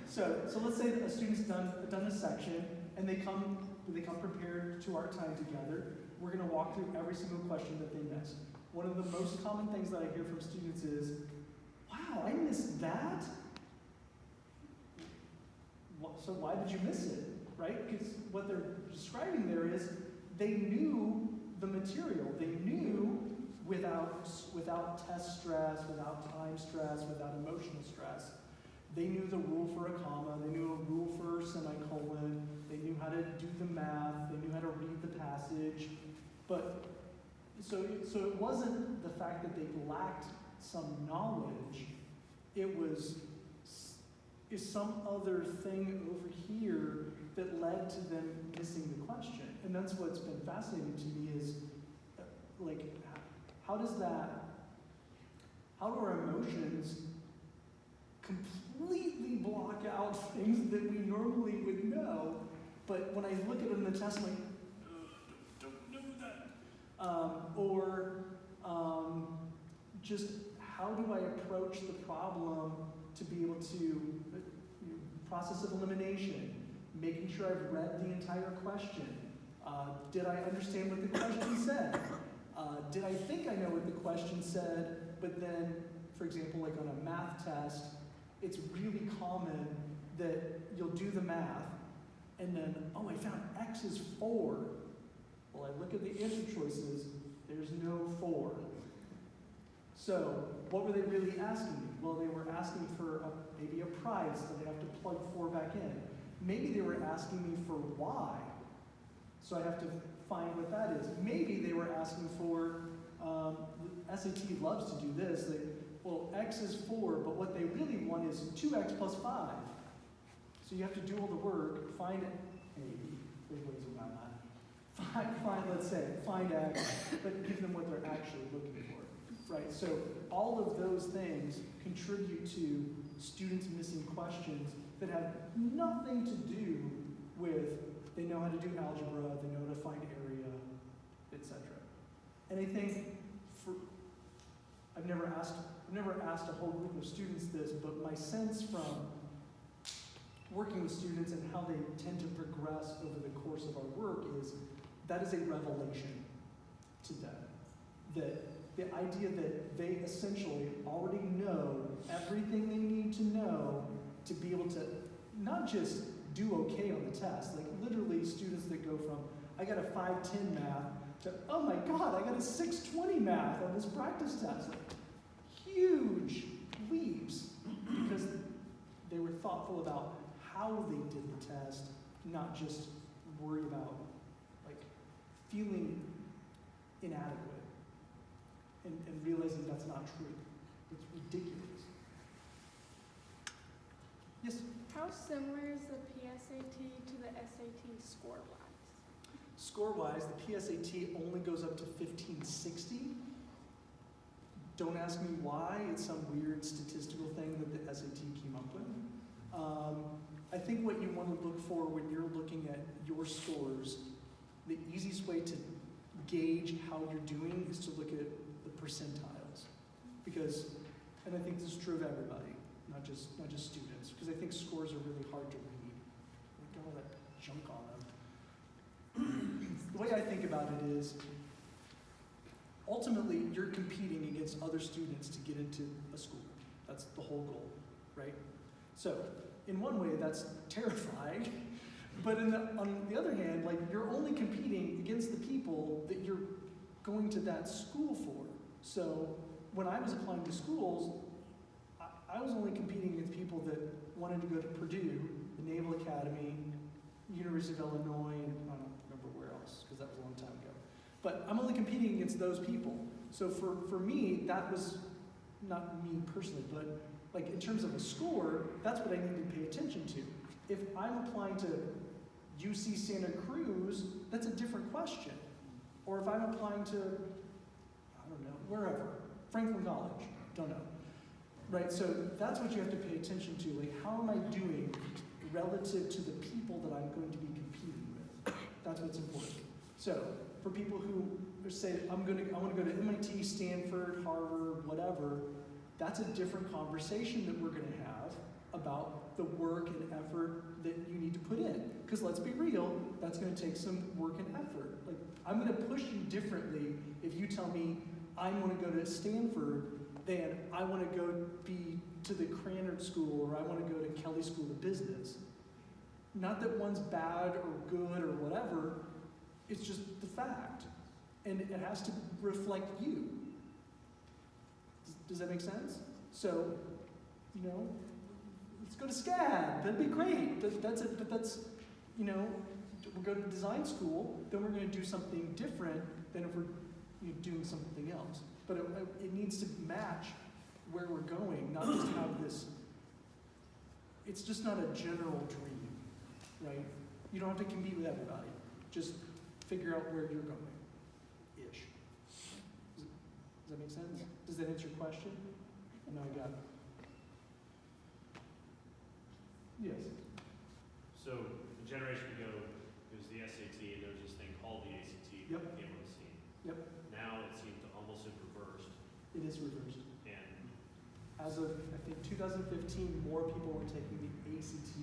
So let's say that a student's done a section, and they come prepared to our time together. We're going to walk through every single question that they missed. One of the most common things that I hear from students is, "Wow, I missed that." So why did you miss it, right? Because what they're describing there is they knew the material. They knew without test stress, without time stress, without emotional stress. They knew the rule for a comma. They knew a rule for a semicolon. They knew how to do the math. They knew how to read the passage. But so it wasn't the fact that they lacked some knowledge. It was some other thing over here that led to them missing the question. And that's what's been fascinating to me is, how do our emotions completely block out things that we normally would know, but when I look at it in the test, I'm like, don't know that. Just how do I approach the problem to be able to, process of elimination, making sure I've read the entire question. Did I understand what the question said? Did I think I know what the question said, but then, for example, like on a math test, it's really common that you'll do the math, and then, oh, I found X is 4. Well, I look at the answer choices, there's no 4. So, what were they really asking me? Well, they were asking for maybe a price, so they have to plug 4 back in. Maybe they were asking me for Y, so I have to find what that is. Maybe they were asking for, SAT loves to do this, well, X is 4, but what they really want is 2X plus 5. So you have to do all the work, find it, maybe, there's ways around that. Find X, but give them what they're actually looking for, right? So all of those things contribute to students missing questions that have nothing to do with, they know how to do algebra, they know how to find area, etc. And I think I've never asked a whole group of students this, but my sense from working with students and how they tend to progress over the course of our work is that is a revelation to them. That the idea that they essentially already know everything they need to know to be able to not just do okay on the test, like literally students that go from, I got a 510 math, to, oh my God, I got a 620 math on this practice test. Like, huge leaps because they were thoughtful about how they did the test, not just worry about like feeling inadequate and realizing that's not true. It's ridiculous. Yes? How similar is the PSAT to the SAT score-wise? Score-wise, the PSAT only goes up to 1560. Don't ask me why. It's some weird statistical thing that the SAT came up with. I think what you want to look for when you're looking at your scores, the easiest way to gauge how you're doing is to look at the percentiles. Because, and I think this is true of everybody, not just students, because I think scores are really hard to read. They got all that junk on them. The way I think about it is, ultimately, you're competing against other students to get into a school. That's the whole goal, right? So, in one way, that's terrifying. But on the other hand, like, you're only competing against the people that you're going to that school for. So, when I was applying to schools, I was only competing against people that wanted to go to Purdue, the Naval Academy, University of Illinois, and I don't remember where else, because that was a long time ago. But I'm only competing against those people. So for me, that was not me personally, but like in terms of a score, that's what I need to pay attention to. If I'm applying to UC Santa Cruz, that's a different question. Or if I'm applying to, I don't know, wherever, Franklin College, don't know. Right, so that's what you have to pay attention to. Like, how am I doing relative to the people that I'm going to be competing with? That's what's important. So, for people who say, I want to go to MIT, Stanford, Harvard, whatever, that's a different conversation that we're going to have about the work and effort that you need to put in. Because let's be real, that's going to take some work and effort. Like, I'm going to push you differently if you tell me I want to go to Stanford than I want to go be to the Krannert School or I want to go to Kelley School of Business. Not that one's bad or good or whatever, it's just the fact. And it has to reflect you. Does that make sense? So, you know, let's go to SCAD. That'd be great. But that's, you know, we'll go to design school, then we're going to do something different than if we're doing something else. But it needs to match where we're going, not just have this, it's just not a general dream, right? You don't have to compete with everybody. Just figure out where you're going, ish. Does that make sense? Does that answer your question? I know I got it. Yes. So, a generation ago, it was the SAT, and there was this thing called the ACT that Yep. came on the scene. Yep. Now it seems to almost have reversed, It is reversed. and As of, I think, 2015, more people were taking the ACT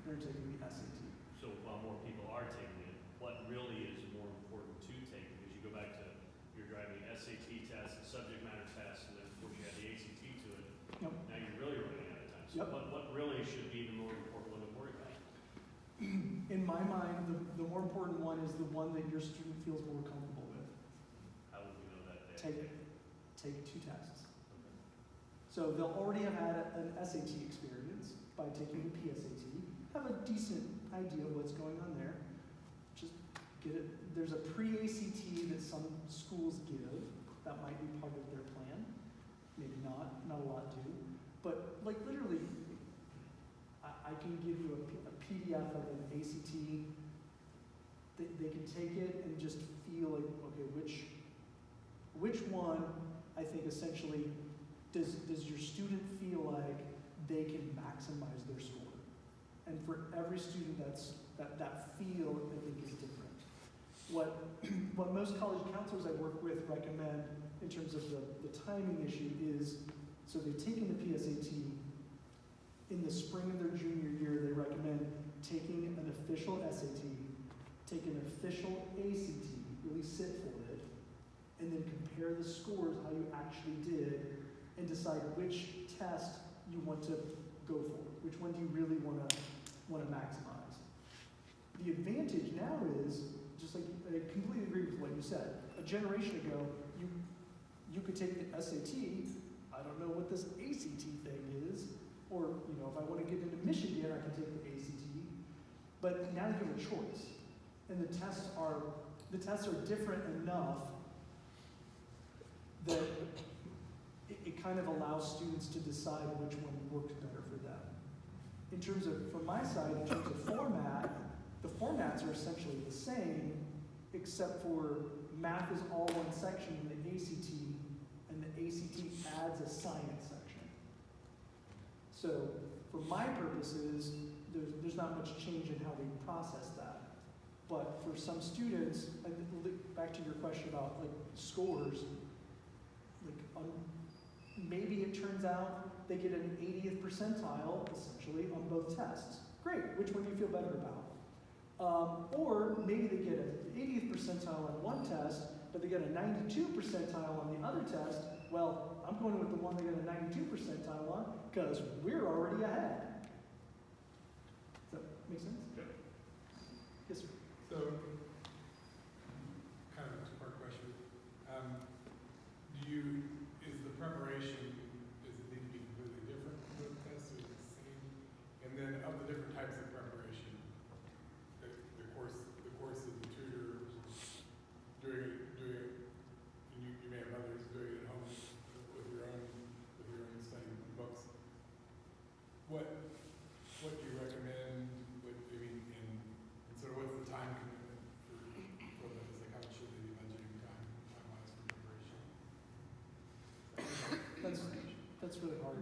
than were taking the SAT. so while more people are taking it, what really is more important to take? Because you go back to, you're driving SAT tests, the subject matter tests, and then of course you add the ACT to it. Yep. Now you're really running out of time. So Yep. what really should be the more important one to worry about? In my mind, the more important one is the one that your student feels more comfortable with. How would we know that they Take 2 tests. So they'll already have had an SAT experience by taking the PSAT, have a decent idea of what's going on there. Just get it. There's a pre-ACT that some schools give. That might be part of their plan. Maybe not a lot do. But like literally, I can give you a PDF of an ACT. They can take it and just feel like, okay, which one I think essentially does your student feel like they can maximize their score? And for every student, that feel I think is different. What most college counselors I work with recommend in terms of the timing issue is, so they've taken the PSAT. In the spring of their junior year, they recommend taking an official SAT, take an official ACT, really sit for it, and then compare the scores, how you actually did, and decide which test you want to go for. Which one do you really want to maximize? The advantage now is, just like I completely agree with what you said. A generation ago, you could take the SAT. I don't know what this ACT thing is, or if I want to get into Michigan, I can take the ACT. But now you have a choice, and the tests are different enough that it kind of allows students to decide which one works better for them. In terms of, from my side, in terms of format, the formats are essentially the same, except for math is all one section in the ACT, and the ACT adds a science section. So, for my purposes, there's not much change in how we process that. But for some students, back to your question about like scores, maybe it turns out they get an 80th percentile, essentially, on both tests. Great, which one do you feel better about? Or maybe they get an 80th percentile on one test, but they got a 92 percentile on the other test, well, I'm going with the one they got a 92 percentile on because we're already ahead. Does that make sense? Yep. Yes, sir. So, kind of a two-part question. Is the preparation, does it need to be completely different from the test or is it the same? And then of the different types of preparation, the courses, the tutor doing and you may have others doing it at home with your own study books. What do you recommend? And sort of what's the time commitment for those? Like how much should they be budgeting time-wise for preparation? That's really hard.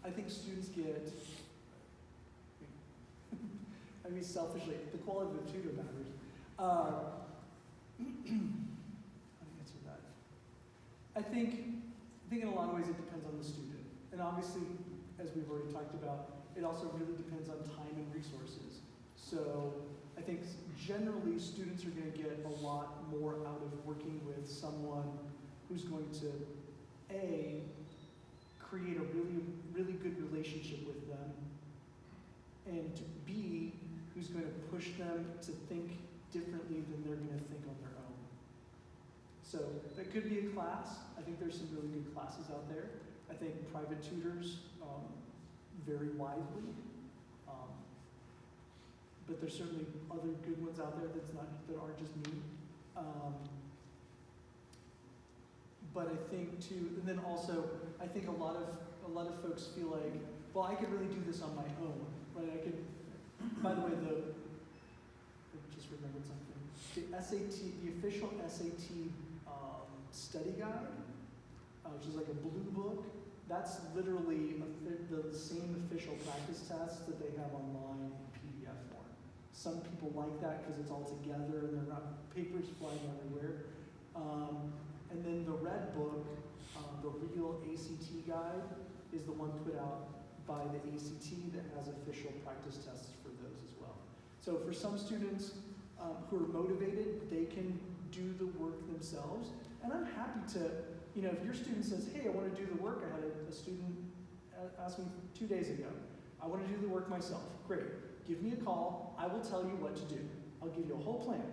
I think students get, I mean selfishly, the quality of the tutor matters. How do I answer that? I think in a lot of ways it depends on the student. And obviously, as we've already talked about, it also really depends on time and resources. So I think generally students are going to get a lot more out of working with someone who's going to, A, create a really good relationship with them, and B, who's going to push them to think differently than they're going to think on their own. So that could be a class. I think there's some really good classes out there. I think private tutors vary widely. But there's certainly other good ones out there that aren't just me. But I think too, and then also, I think a lot of folks feel like, well, I could really do this on my own, right? I could. By the way, I just remembered something. The SAT, the official SAT study guide, which is like a blue book. That's literally the same official practice test that they have online in PDF form. Some people like that because it's all together and they're not papers flying everywhere. And then the red book, the real ACT guide, is the one put out by the ACT that has official practice tests for those as well. So for some students who are motivated, they can do the work themselves. And I'm happy to, if your student says, hey, I want to do the work, I had a student ask me 2 days ago, I want to do the work myself. Great. Give me a call. I will tell you what to do. I'll give you a whole plan.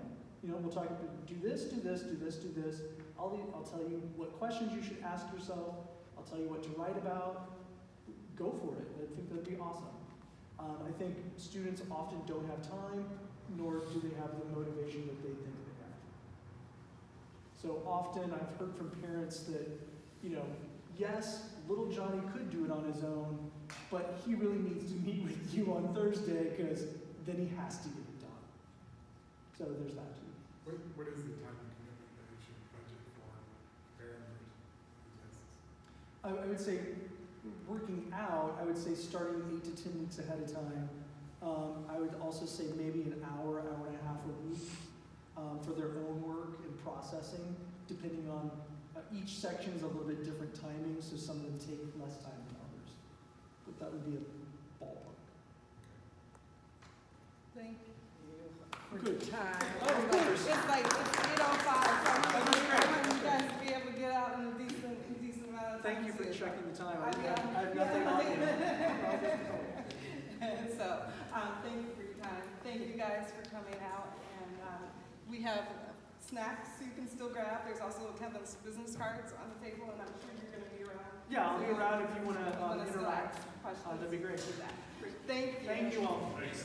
We'll talk about do this, do this, do this, do this. I'll tell you what questions you should ask yourself. I'll tell you what to write about. Go for it. I think that'd be awesome. I think students often don't have time, nor do they have the motivation that they think they have. So often I've heard from parents that, yes, little Johnny could do it on his own, but he really needs to meet with you on Thursday because then he has to get it done. So there's that too. What is the time commitment that you should budget for preparing for tests? I would say working out, I would say starting 8 to 10 weeks ahead of time. I would also say maybe an hour and a half a week for their own work and processing, depending on each section is a little bit different timing, so some of them take less time than others. But that would be a ballpark. Thank you for Good. your time. Oh, of course. It's like, it's 8:05, so I want you guys to be able to get out in a decent amount of time. Thank you for checking the time. I Yeah. have nothing on you. And so, thank you for your time. Thank you guys for coming out. And we have snacks you can still grab. There's also Kevin's business cards on the table, and I'm sure you're going to be around. Yeah, I'll be around if you want to still interact. ask questions. That'd be great. Do that. Thank you. Thank you all. Thanks.